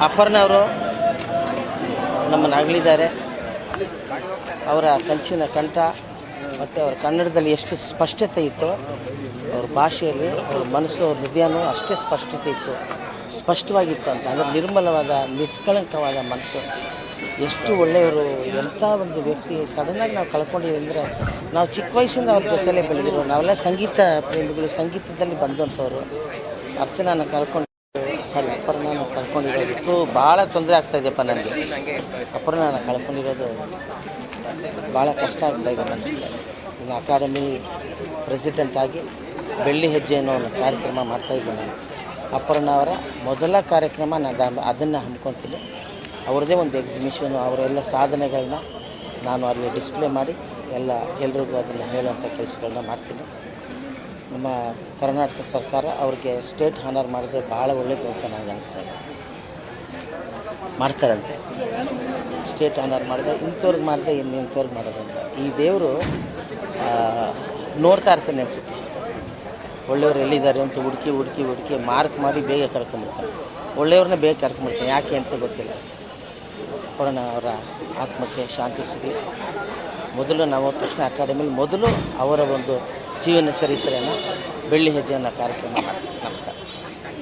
ಅಪರ್ಣ ಅವರು ನಮ್ಮನ್ನು ಅಗಲಿದ್ದಾರೆ. ಅವರ ಕಂಚಿನ ಕಂಠ ಮತ್ತು ಅವರ ಕನ್ನಡದಲ್ಲಿ ಎಷ್ಟು ಸ್ಪಷ್ಟತೆ ಇತ್ತು, ಅವ್ರ ಭಾಷೆಯಲ್ಲಿ ಅವ್ರ ಮನಸ್ಸು, ಅವ್ರ ಹೃದಯನೂ ಅಷ್ಟೇ ಸ್ಪಷ್ಟತೆ ಇತ್ತು, ಸ್ಪಷ್ಟವಾಗಿತ್ತು ಅಂತ. ಅಂದರೆ ನಿರ್ಮಲವಾದ ನಿಷ್ಕಳಂಕವಾದ ಮನಸ್ಸು, ಎಷ್ಟು ಒಳ್ಳೆಯವರು, ಎಂಥ ಒಂದು ವ್ಯಕ್ತಿ ಸಡನ್ನಾಗಿ ನಾವು ಕಳ್ಕೊಂಡಿದ್ದೀವಿ. ಅಂದರೆ ನಾವು ಚಿಕ್ಕ ವಯಸ್ಸಿಂದ ಅವ್ರ ಜೊತೆಲೇ ಬೆಳೆದಿರೋ, ನಾವೆಲ್ಲ ಸಂಗೀತ ಪ್ರೇಮಿಗಳು, ಸಂಗೀತದಲ್ಲಿ ಬಂದಂಥವ್ರು. ಅರ್ಚನಾನ ಕಳ್ಕೊಂಡು ಅಪರ್ಣನ ಕಳ್ಕೊಂಡಿರೋದಕ್ಕೂ ಭಾಳ ತೊಂದರೆ ಆಗ್ತಾಯಿದೆಯಪ್ಪ ನನಗೆ. ಅಪರ್ಣನ ಕಳ್ಕೊಂಡಿರೋದು ಭಾಳ ಕಷ್ಟ ಆಗ್ತಾಯಿದೆ ಮನಸ್ಸಿಗೆ. ಇನ್ನು ಅಕಾಡೆಮಿ ಪ್ರೆಸಿಡೆಂಟ್ ಆಗಿ ಬೆಳ್ಳಿ ಹೆಜ್ಜೆ ಅನ್ನೋ ಒಂದು ಕಾರ್ಯಕ್ರಮ ಮಾಡ್ತಾಯಿದ್ದೆ ನಾನು. ಅಪರ್ಣ ಅವರ ಮೊದಲ ಕಾರ್ಯಕ್ರಮ ನಾನು ಅದನ್ನು ಹಮ್ಕೊತೀನಿ. ಅವ್ರದ್ದೇ ಒಂದು ಎಕ್ಸಿಬಿಷನು, ಅವರೆಲ್ಲ ಸಾಧನೆಗಳನ್ನ ನಾನು ಅಲ್ಲಿ ಡಿಸ್ಪ್ಲೇ ಮಾಡಿ ಎಲ್ರಿಗೂ ಅದನ್ನು ಹೇಳುವಂಥ ಕೆಲಸಗಳನ್ನ ಮಾಡ್ತೀನಿ. ನಮ್ಮ ಕರ್ನಾಟಕ ಸರ್ಕಾರ ಅವ್ರಿಗೆ ಸ್ಟೇಟ್ ಹಾನರ್ ಮಾಡಿದ್ರೆ ಭಾಳ ಒಳ್ಳೆಯದು ಅಂತ ನನಗೆ ಅನಿಸ್ತದೆ. ಮಾಡ್ತಾರಂತೆ, ಸ್ಟೇಟ್ ಹಾನರ್ ಮಾಡಿದ್ರೆ ಇಂಥವ್ರಿಗೆ ಮಾಡಿದ್ರೆ ಇಂಥವ್ರಿಗೆ ಮಾಡೋದಂತ. ಈ ದೇವರು ನೋಡ್ತಾ ಇರ್ತಾನೆ ಅನಿಸುತ್ತೆ, ಒಳ್ಳೆಯವ್ರು ಎಲ್ಲಿದ್ದಾರೆ ಅಂತ ಹುಡುಕಿ ಮಾರ್ಕ್ ಮಾಡಿ ಬೇಗ ಕರ್ಕೊಂಡ್ಬಿಡ್ತಾನೆ. ಒಳ್ಳೆಯವ್ರನ್ನ ಬೇಗ ಕರ್ಕೊಂಡ್ಬಿಡ್ತಾನೆ, ಯಾಕೆ ಅಂತ ಗೊತ್ತಿಲ್ಲ. ಅಪರ್ಣ ಅವರ ಆತ್ಮಕ್ಕೆ ಶಾಂತಿ ಸಿಗಲಿ. ಮೊದಲು ನಾವು ಕೃಷ್ಣ ಅಕಾಡೆಮಿಲಿ ಮೊದಲು ಅವರ ಒಂದು ಜೀವನ ಚರಿತ್ರೆಯನ್ನು ಬೆಳ್ಳಿ ಹೆಜ್ಜೆ ಅನ್ನೋ ಕಾರ್ಯಕ್ರಮ ಮಾಡ್ತೀವಿ. ನಮಸ್ಕಾರ.